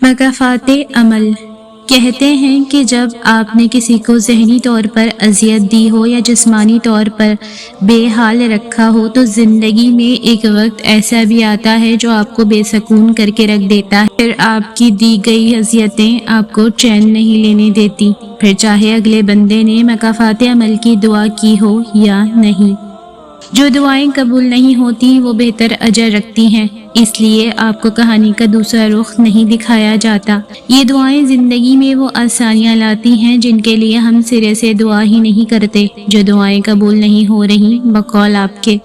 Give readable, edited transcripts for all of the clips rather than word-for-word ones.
مکافات عمل کہتے ہیں کہ جب آپ نے کسی کو ذہنی طور پر اذیت دی ہو یا جسمانی طور پر بے حال رکھا ہو تو زندگی میں ایک وقت ایسا بھی آتا ہے جو آپ کو بے سکون کر کے رکھ دیتا ہے۔ پھر آپ کی دی گئی اذیتیں آپ کو چین نہیں لینے دیتی، پھر چاہے اگلے بندے نے مکافات عمل کی دعا کی ہو یا نہیں۔ جو دعائیں قبول نہیں ہوتی وہ بہتر اجر رکھتی ہیں، اس لیے آپ کو کہانی کا دوسرا رخ نہیں دکھایا جاتا۔ یہ دعائیں زندگی میں وہ آسانیاں لاتی ہیں جن کے لیے ہم سرے سے دعا ہی نہیں کرتے۔ جو دعائیں قبول نہیں ہو رہی بقول آپ کے،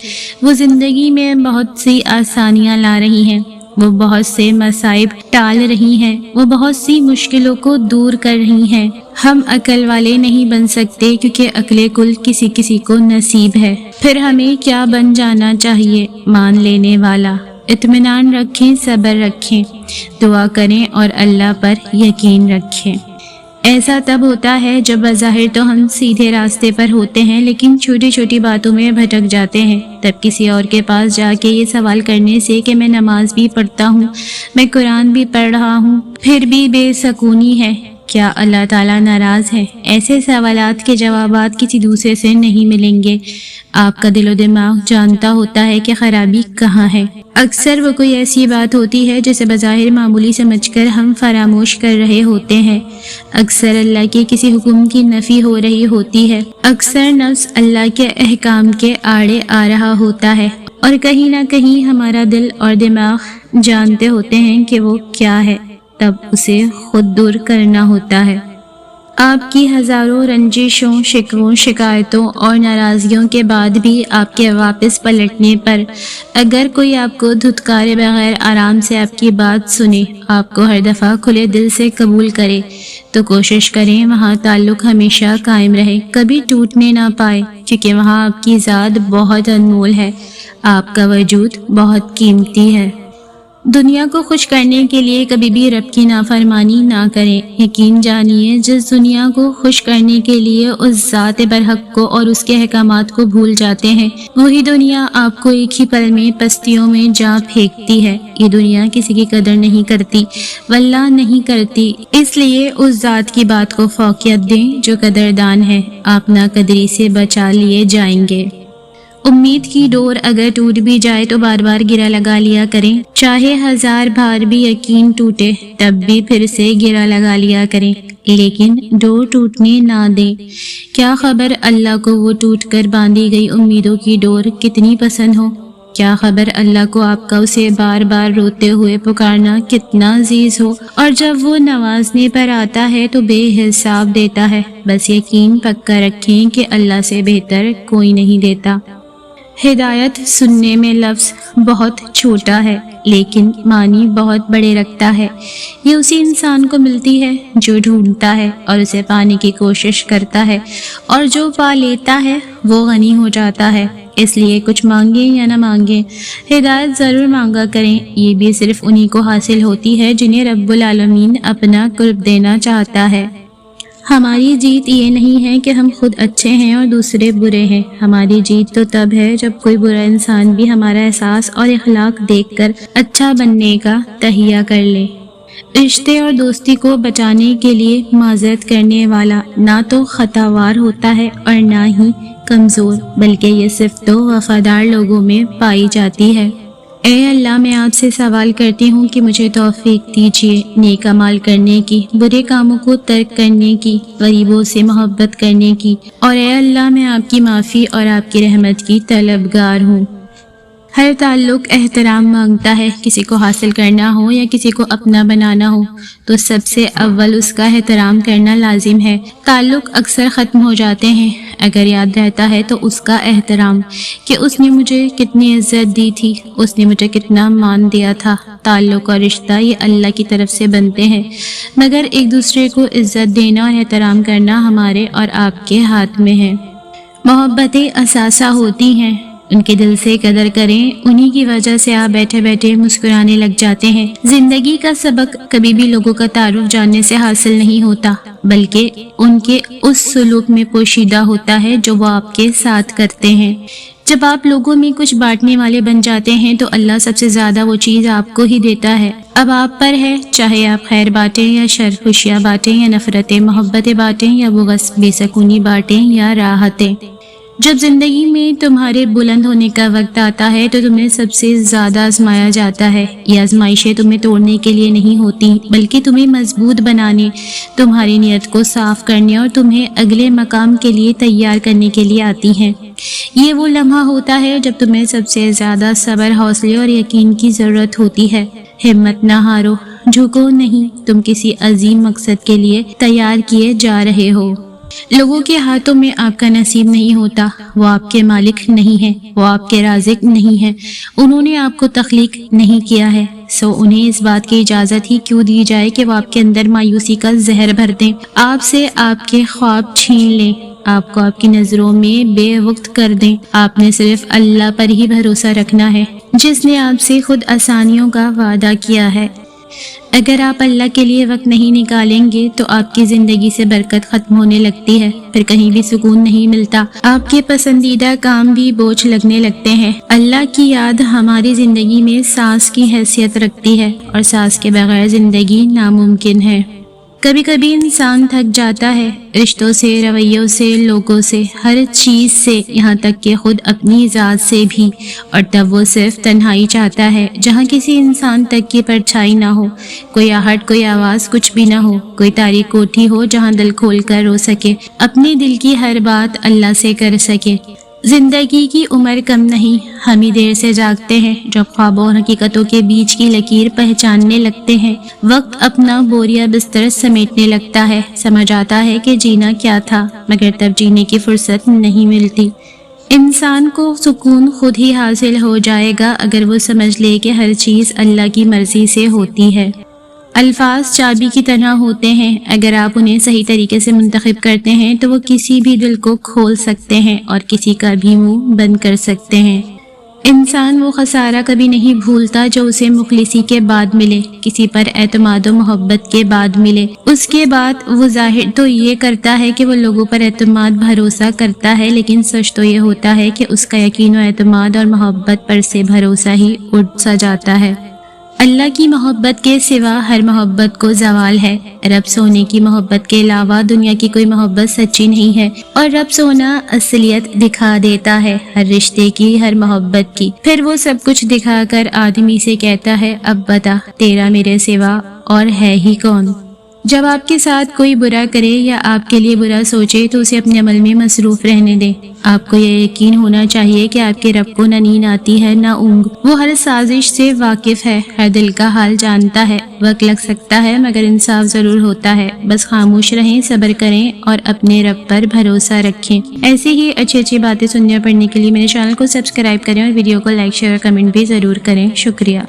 وہ زندگی میں بہت سی آسانیاں لا رہی ہیں، وہ بہت سے مصائب ٹال رہی ہیں، وہ بہت سی مشکلوں کو دور کر رہی ہیں۔ ہم عقل والے نہیں بن سکتے کیونکہ عقل کل کسی کسی کو نصیب ہے۔ پھر ہمیں کیا بن جانا چاہیے؟ مان لینے والا۔ اطمینان رکھیں، صبر رکھیں، دعا کریں اور اللہ پر یقین رکھیں۔ ایسا تب ہوتا ہے جب بظاہر تو ہم سیدھے راستے پر ہوتے ہیں لیکن چھوٹی چھوٹی باتوں میں بھٹک جاتے ہیں۔ تب کسی اور کے پاس جا کے یہ سوال کرنے سے کہ میں نماز بھی پڑھتا ہوں، میں قرآن بھی پڑھ رہا ہوں، پھر بھی بے سکونی ہے، کیا اللہ تعالیٰ ناراض ہے؟ ایسے سوالات کے جوابات کسی دوسرے سے نہیں ملیں گے۔ آپ کا دل و دماغ جانتا ہوتا ہے کہ خرابی کہاں ہے۔ اکثر وہ کوئی ایسی بات ہوتی ہے جسے بظاہر معمولی سمجھ کر ہم فراموش کر رہے ہوتے ہیں۔ اکثر اللہ کے کسی حکم کی نفی ہو رہی ہوتی ہے۔ اکثر نفس اللہ کے احکام کے آڑے آ رہا ہوتا ہے، اور کہیں نہ کہیں ہمارا دل اور دماغ جانتے ہوتے ہیں کہ وہ کیا ہے، تب اسے خود دور کرنا ہوتا ہے۔ آپ کی ہزاروں رنجشوں، شکووں، شکایتوں اور ناراضگیوں کے بعد بھی آپ کے واپس پلٹنے پر اگر کوئی آپ کو دھتکارے بغیر آرام سے آپ کی بات سنے، آپ کو ہر دفعہ کھلے دل سے قبول کرے، تو کوشش کریں وہاں تعلق ہمیشہ قائم رہے، کبھی ٹوٹنے نہ پائے، کیونکہ وہاں آپ کی ذات بہت انمول ہے، آپ کا وجود بہت قیمتی ہے۔ دنیا کو خوش کرنے کے لیے کبھی بھی رب کی نافرمانی نہ کریں۔ یقین جانیے جس دنیا کو خوش کرنے کے لیے اس ذات برحق کو اور اس کے احکامات کو بھول جاتے ہیں، وہی دنیا آپ کو ایک ہی پل میں پستیوں میں جا پھینکتی ہے۔ یہ دنیا کسی کی قدر نہیں کرتی، واللہ نہیں کرتی، اس لیے اس ذات کی بات کو فوقیت دیں جو قدردان ہے، آپ ناقدری سے بچا لیے جائیں گے۔ امید کی ڈور اگر ٹوٹ بھی جائے تو بار بار گرہ لگا لیا کریں، چاہے 1000 بار بھی یقین ٹوٹے تب بھی پھر سے گرہ لگا لیا کریں، لیکن ڈور ٹوٹنے نہ دیں۔ کیا خبر اللہ کو وہ ٹوٹ کر باندھی گئی امیدوں کی ڈور کتنی پسند ہو، کیا خبر اللہ کو آپ کا اسے بار بار روتے ہوئے پکارنا کتنا عزیز ہو، اور جب وہ نوازنے پر آتا ہے تو بے حساب دیتا ہے۔ بس یقین پکا رکھیں کہ اللہ سے بہتر کوئی نہیں دیتا۔ ہدایت سننے میں لفظ بہت چھوٹا ہے لیکن معنی بہت بڑے رکھتا ہے۔ یہ اسی انسان کو ملتی ہے جو ڈھونڈتا ہے اور اسے پانے کی کوشش کرتا ہے، اور جو پا لیتا ہے وہ غنی ہو جاتا ہے۔ اس لیے کچھ مانگیں یا نہ مانگیں، ہدایت ضرور مانگا کریں۔ یہ بھی صرف انہی کو حاصل ہوتی ہے جنہیں رب العالمین اپنا قرب دینا چاہتا ہے۔ ہماری جیت یہ نہیں ہے کہ ہم خود اچھے ہیں اور دوسرے برے ہیں، ہماری جیت تو تب ہے جب کوئی برا انسان بھی ہمارا احساس اور اخلاق دیکھ کر اچھا بننے کا تہیہ کر لے۔ رشتے اور دوستی کو بچانے کے لیے معذرت کرنے والا نہ تو خطاوار ہوتا ہے اور نہ ہی کمزور، بلکہ یہ صرف تو وفادار لوگوں میں پائی جاتی ہے۔ اے اللہ، میں آپ سے سوال کرتی ہوں کہ مجھے توفیق دیجیے نیک اعمال کرنے کی، برے کاموں کو ترک کرنے کی، غریبوں سے محبت کرنے کی، اور اے اللہ میں آپ کی معافی اور آپ کی رحمت کی طلبگار ہوں۔ ہر تعلق احترام مانگتا ہے، کسی کو حاصل کرنا ہو یا کسی کو اپنا بنانا ہو تو سب سے اول اس کا احترام کرنا لازم ہے۔ تعلق اکثر ختم ہو جاتے ہیں، اگر یاد رہتا ہے تو اس کا احترام، کہ اس نے مجھے کتنی عزت دی تھی، اس نے مجھے کتنا مان دیا تھا۔ تعلق اور رشتہ یہ اللہ کی طرف سے بنتے ہیں، مگر ایک دوسرے کو عزت دینا اور احترام کرنا ہمارے اور آپ کے ہاتھ میں ہے۔ محبتیں اثاثہ ہوتی ہیں، ان کے دل سے قدر کریں، انہی کی وجہ سے آپ بیٹھے بیٹھے مسکرانے لگ جاتے ہیں۔ زندگی کا سبق کبھی بھی لوگوں کا تعارف جاننے سے حاصل نہیں ہوتا، بلکہ ان کے اس سلوک میں پوشیدہ ہوتا ہے جو وہ آپ کے ساتھ کرتے ہیں۔ جب آپ لوگوں میں کچھ بانٹنے والے بن جاتے ہیں تو اللہ سب سے زیادہ وہ چیز آپ کو ہی دیتا ہے۔ اب آپ پر ہے، چاہے آپ خیر بانٹیں یا شر، خوشیاں بانٹیں یا نفرتیں، محبتیں بانٹیں یا بغض، بے سکونی بانٹیں یا راحتیں۔ جب زندگی میں تمہارے بلند ہونے کا وقت آتا ہے تو تمہیں سب سے زیادہ آزمایا جاتا ہے۔ یہ آزمائشیں تمہیں توڑنے کے لیے نہیں ہوتی بلکہ تمہیں مضبوط بنانے، تمہاری نیت کو صاف کرنے اور تمہیں اگلے مقام کے لیے تیار کرنے کے لیے آتی ہیں۔ یہ وہ لمحہ ہوتا ہے جب تمہیں سب سے زیادہ صبر، حوصلے اور یقین کی ضرورت ہوتی ہے۔ ہمت نہ ہارو، جھکو نہیں، تم کسی عظیم مقصد کے لیے تیار کیے جا رہے ہو۔ لوگوں کے ہاتھوں میں آپ کا نصیب نہیں ہوتا، وہ آپ کے مالک نہیں ہیں، وہ آپ کے رازق نہیں ہیں، انہوں نے آپ کو تخلیق نہیں کیا ہے، سو انہیں اس بات کی اجازت ہی کیوں دی جائے کہ وہ آپ کے اندر مایوسی کا زہر بھر دیں، آپ سے آپ کے خواب چھین لیں، آپ کو آپ کی نظروں میں بے وقت کر دیں۔ آپ نے صرف اللہ پر ہی بھروسہ رکھنا ہے جس نے آپ سے خود آسانیوں کا وعدہ کیا ہے۔ اگر آپ اللہ کے لیے وقت نہیں نکالیں گے تو آپ کی زندگی سے برکت ختم ہونے لگتی ہے، پھر کہیں بھی سکون نہیں ملتا، آپ کے پسندیدہ کام بھی بوجھ لگنے لگتے ہیں۔ اللہ کی یاد ہماری زندگی میں سانس کی حیثیت رکھتی ہے اور سانس کے بغیر زندگی ناممکن ہے۔ کبھی کبھی انسان تھک جاتا ہے، رشتوں سے، رویوں سے، لوگوں سے، ہر چیز سے، یہاں تک کہ خود اپنی ذات سے بھی، اور تب وہ صرف تنہائی چاہتا ہے جہاں کسی انسان تک کی پرچھائی نہ ہو، کوئی آہٹ، کوئی آواز، کچھ بھی نہ ہو، کوئی تاریک کوٹھی ہو جہاں دل کھول کر رو سکے، اپنے دل کی ہر بات اللہ سے کر سکے۔ زندگی کی عمر کم نہیں، ہم ہی دیر سے جاگتے ہیں، جب خوابوں اور حقیقتوں کے بیچ کی لکیر پہچاننے لگتے ہیں، وقت اپنا بوریا بستر سمیٹنے لگتا ہے، سمجھ آتا ہے کہ جینا کیا تھا، مگر تب جینے کی فرصت نہیں ملتی۔ انسان کو سکون خود ہی حاصل ہو جائے گا اگر وہ سمجھ لے کہ ہر چیز اللہ کی مرضی سے ہوتی ہے۔ الفاظ چابی کی طرح ہوتے ہیں، اگر آپ انہیں صحیح طریقے سے منتخب کرتے ہیں تو وہ کسی بھی دل کو کھول سکتے ہیں اور کسی کا بھی منہ بند کر سکتے ہیں۔ انسان وہ خسارہ کبھی نہیں بھولتا جو اسے مخلصی کے بعد ملے، کسی پر اعتماد و محبت کے بعد ملے۔ اس کے بعد وہ ظاہر تو یہ کرتا ہے کہ وہ لوگوں پر اعتماد بھروسہ کرتا ہے، لیکن سچ تو یہ ہوتا ہے کہ اس کا یقین و اعتماد اور محبت پر سے بھروسہ ہی اٹھ سا جاتا ہے۔ اللہ کی محبت کے سوا ہر محبت کو زوال ہے۔ رب سونے کی محبت کے علاوہ دنیا کی کوئی محبت سچی نہیں ہے، اور رب سونا اصلیت دکھا دیتا ہے، ہر رشتے کی، ہر محبت کی۔ پھر وہ سب کچھ دکھا کر آدمی سے کہتا ہے، اب بتا تیرا میرے سوا اور ہے ہی کون؟ جب آپ کے ساتھ کوئی برا کرے یا آپ کے لیے برا سوچے تو اسے اپنے عمل میں مصروف رہنے دیں۔ آپ کو یہ یقین ہونا چاہیے کہ آپ کے رب کو نہ نیند آتی ہے نہ اونگ، وہ ہر سازش سے واقف ہے، ہر دل کا حال جانتا ہے۔ وقت لگ سکتا ہے مگر انصاف ضرور ہوتا ہے، بس خاموش رہیں، صبر کریں اور اپنے رب پر بھروسہ رکھیں۔ ایسے ہی اچھی اچھی باتیں سننے اور پڑھنے کے لیے میرے چینل کو سبسکرائب کریں اور ویڈیو کو لائک، شیئر اور کمنٹ بھی ضرور کریں۔ شکریہ۔